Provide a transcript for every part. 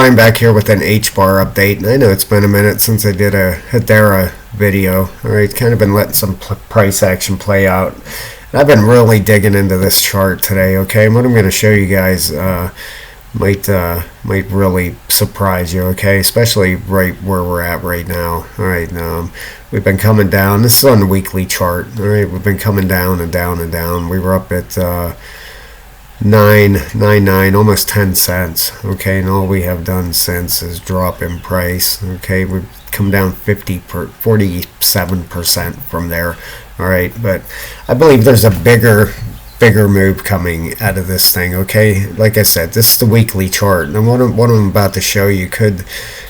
Brian back here with an HBAR update, and I know it's been a minute since I did a Hedera video. Alright, kind of been letting some price action play out. And I've been really digging into this chart today, okay? And what I'm going to show you guys might really surprise you, okay? Especially right where we're at right now. Alright, we've been coming down. This is on the weekly chart. Alright, we've been coming down and down and down. We were up at 9.99, almost 10 cents, okay, and all we have done since is drop in price, okay. We've come down 47% from there. All right, but I believe there's a bigger move coming out of this thing, okay. Like I said, this is the weekly chart, and what I'm about to show you could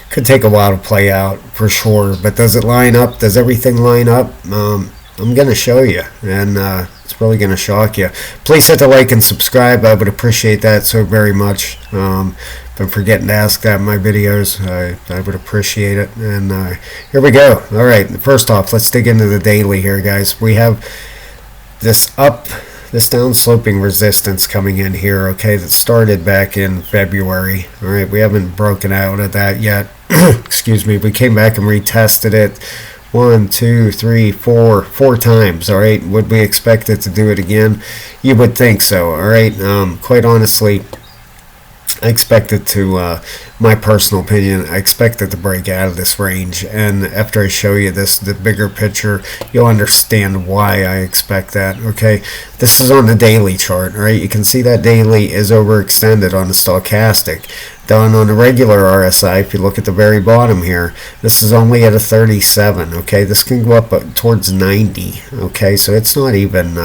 take a while to play out for sure, but does it line up? Does everything line up? I'm going to show you, and it's really going to shock you. Please hit the like and subscribe. I would appreciate that so very much. Been forgetting to ask that in my videos. I would appreciate it. And here we go. All right, first off, let's dig into the daily here, guys. We have this down sloping resistance coming in here, okay, that started back in February. All right, we haven't broken out of that yet. Excuse me. We came back and retested it 1, 2, 3, 4 times. All right, would we expect it to do it again? You would think so. All right, quite honestly, I expect it to, my personal opinion, I expect it to break out of this range, and after I show you this, the bigger picture, you'll understand why I expect that. Okay, this is on the daily chart. All right, you can see that daily is overextended on the stochastic. Down on the regular RSI, if you look at the very bottom here, this is only at a 37. Okay, this can go up towards 90. Okay, so it's not even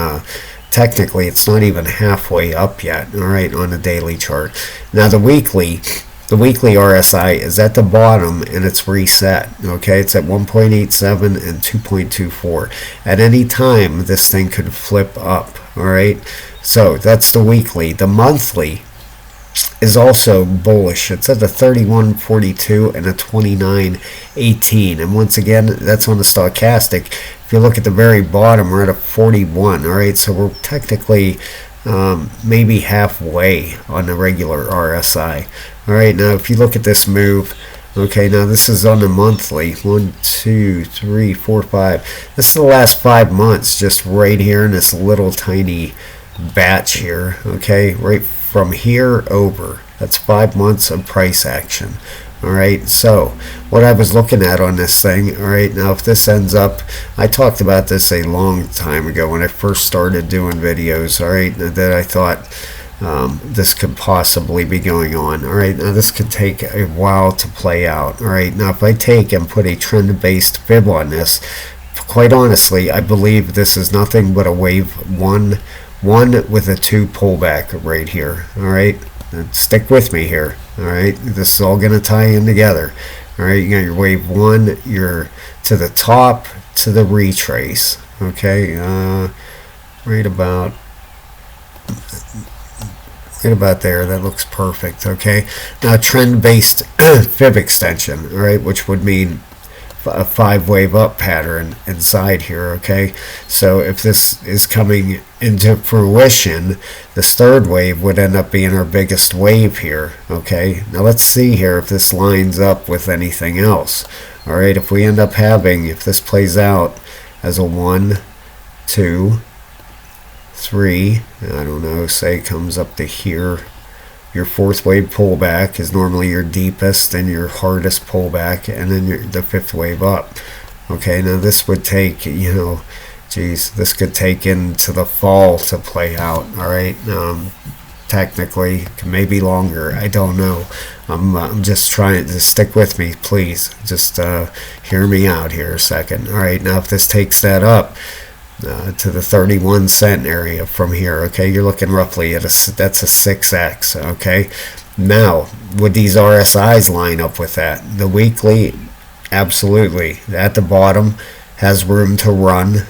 technically it's not even halfway up yet. All right, on the daily chart. Now the weekly RSI is at the bottom and it's reset. Okay, it's at 1.87 and 2.24. At any time this thing could flip up. All right, so that's the weekly. The monthly is also bullish. It's at a 31.42 and a 29.18, and once again that's on the stochastic. If you look at the very bottom, we're at a 41. All right, so we're technically maybe halfway on the regular RSI. All right, now if you look at this move, okay, now this is on the monthly. 1, 2, 3, 4, 5. This is the last 5 months, just right here in this little tiny batch here. Okay, right from here over. That's 5 months of price action. All right, so what I was looking at on this thing, all right, now if this ends up, I talked about this a long time ago when I first started doing videos, all right, that I thought this could possibly be going on. All right, now this could take a while to play out. All right, now if I take and put a trend-based fib on this, quite honestly, I believe this is nothing but a wave one with a 2 pullback right here. All right, stick with me here. All right, this is all going to tie in together. All right, you got your wave 1, you're to the top, to the retrace. Okay, right about there. That looks perfect. Okay, now trend-based fib extension. All right, which would mean a 5-wave up pattern inside here. Okay, so if this is coming into fruition, this third wave would end up being our biggest wave here. Okay, now let's see here if this lines up with anything else. All right, if we end up having, if this plays out as a 1, 2, 3, I don't know, say it comes up to here, your 4th wave pullback is normally your deepest and your hardest pullback, and then the 5th wave up. Okay, now this would take, you know, geez, this could take into the fall to play out. All right, technically maybe longer, I don't know. I'm just trying to stick with me, please. Just hear me out here a second. All right, now if this takes that up to the 31 cent area from here, okay, you're looking roughly at that's a 6x. Okay, now would these RSIs line up with that? The weekly, absolutely, at the bottom has room to run.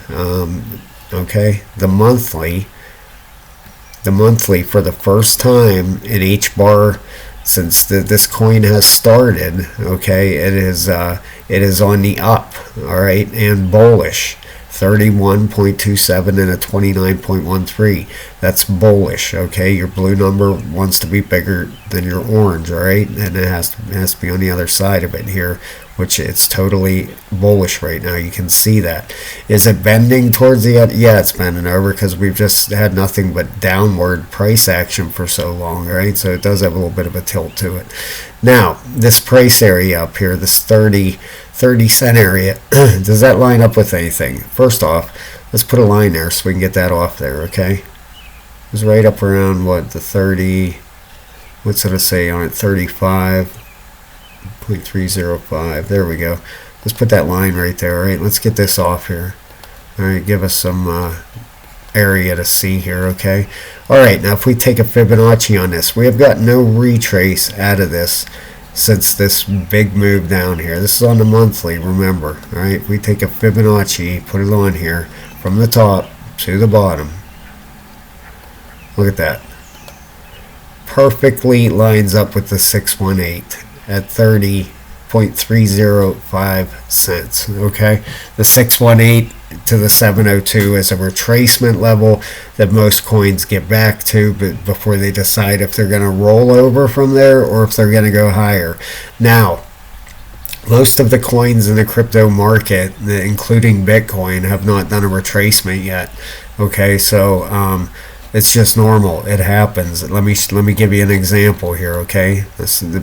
Okay, the monthly for the first time in HBAR since this coin has started, okay, it is on the up. All right, and bullish. 31.27 and a 29.13. That's bullish, okay? Your blue number wants to be bigger than your orange, all right? And it has to be on the other side of it here, which it's totally bullish right now. You can see that. Is it bending towards the end? Yeah, it's bending over because we've just had nothing but downward price action for so long, right? So it does have a little bit of a tilt to it. Now, this price area up here, this 30 cent area, does that line up with anything? First off, let's put a line there so we can get that off there, okay? It's right up around, what, the 30, what's it say on it, 35.305. There we go. Let's put that line right there, all right? Let's get this off here. All right, give us some area to see here, okay? All right, now if we take a Fibonacci on this, we have got no retrace out of this since this big move down here. This is on the monthly, remember, all right? If we take a Fibonacci, put it on here from the top to the bottom, look at that. Perfectly lines up with the 618 at 30.305 cents, okay? The 618 to the 702 is a retracement level that most coins get back to before they decide if they're going to roll over from there or if they're going to go higher. Now, most of the coins in the crypto market, including Bitcoin, have not done a retracement yet, okay? So it's just normal. It happens. Let me give you an example here, okay?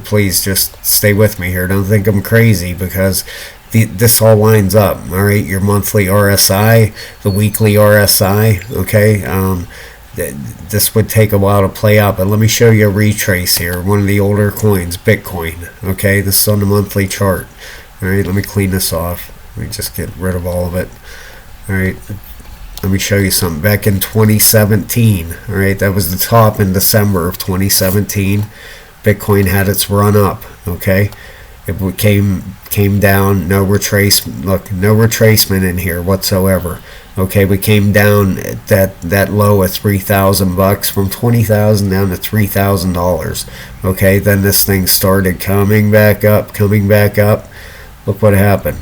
Please just stay with me here. Don't think I'm crazy because this all lines up, all right? Your monthly RSI, the weekly RSI, okay? This would take a while to play out, but let me show you a retrace here. One of the older coins, Bitcoin, okay? This is on the monthly chart, all right? Let me clean this off. Let me just get rid of all of it, all right? Let me show you something. Back in 2017, all right? That was the top in December of 2017. Bitcoin had its run up, okay? It came down, no retracement. Look, no retracement in here whatsoever. Okay, we came down at that low of $3,000 from $20,000 down to $3,000. Okay, then this thing started coming back up. Look what happened.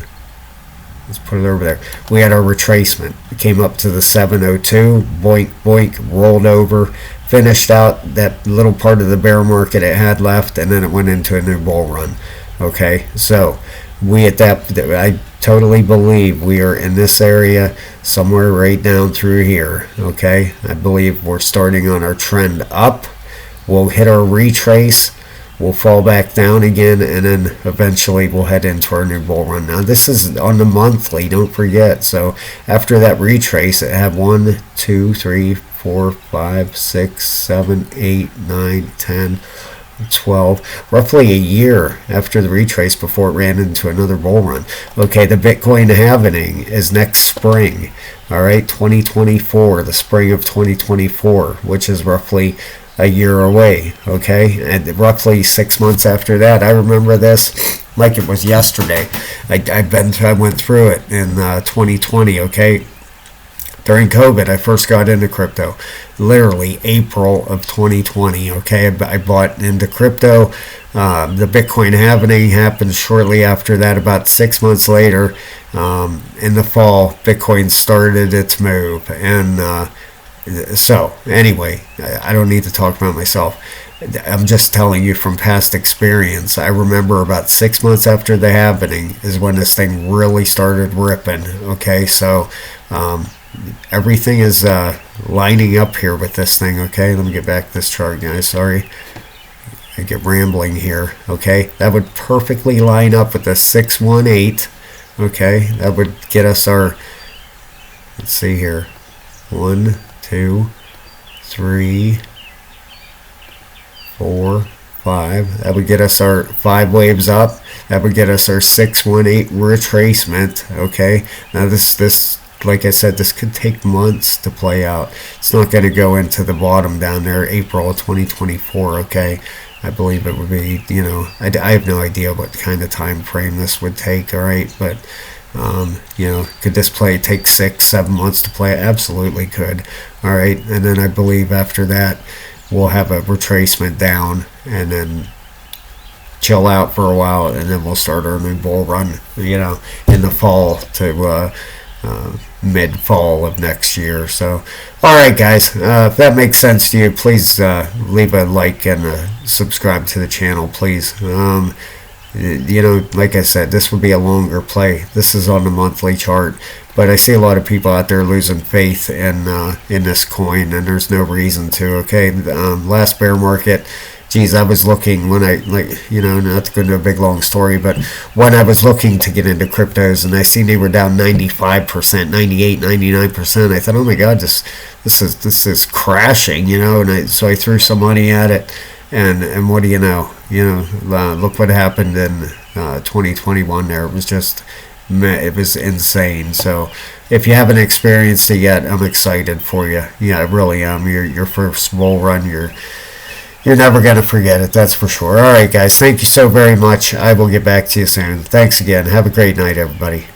Let's put it over there. We had our retracement. It came up to the 702. Boink, boink, rolled over. Finished out that little part of the bear market it had left, and then it went into a new bull run. Okay, so we I totally believe we are in this area somewhere right down through here. Okay, I believe we're starting on our trend up. We'll hit our retrace, we'll fall back down again, and then eventually we'll head into our new bull run. Now this is on the monthly, don't forget. So after that retrace, it had 1 2 3 4 5 6 7 8 9 10 12, roughly a year after the retrace before it ran into another bull run. Okay, the Bitcoin halving is next spring, all right, 2024, the spring of 2024, which is roughly a year away, okay, and roughly 6 months after that. I remember this like it was yesterday. I went through it in 2020, okay. During COVID, I first got into crypto, literally April of 2020, okay? I bought into crypto. The Bitcoin halving happened shortly after that. About 6 months later, in the fall, Bitcoin started its move. And so, anyway, I don't need to talk about myself. I'm just telling you from past experience. I remember about 6 months after the halving is when this thing really started ripping, okay? So, everything is lining up here with this thing, okay? Let me get back to this chart, guys. Sorry, I get rambling here, okay? That would perfectly line up with the 618, okay? That would get us our, let's see here, 1 2 3 4 5. That would get us our 5 waves up. That would get us our 618 retracement, okay? Now this like I said, this could take months to play out. It's not going to go into the bottom down there, April of 2024, okay? I believe it would be, you know, I have no idea what kind of time frame this would take, all right? But, you know, could this play take 6, 7 months to play? Absolutely could, all right? And then I believe after that, we'll have a retracement down and then chill out for a while, and then we'll start our new bull run, you know, in the fall to mid-fall of next year. So, all right, guys, if that makes sense to you, please leave a like and subscribe to the channel, please. Like I said, this would be a longer play. This is on the monthly chart, but I see a lot of people out there losing faith in this coin, and there's no reason to. Okay, last bear market, geez, I was looking when I, not to go into a big long story, but when I was looking to get into cryptos and I seen they were down 95%, 98, 99%, I thought, oh my God, this is crashing, and so I threw some money at it, and what do you know? Look what happened in 2021 there. It was insane. So if you haven't experienced it yet, I'm excited for you. Yeah, I really am. Your first bull run, you're never going to forget it, that's for sure. All right, guys, thank you so very much. I will get back to you soon. Thanks again. Have a great night, everybody.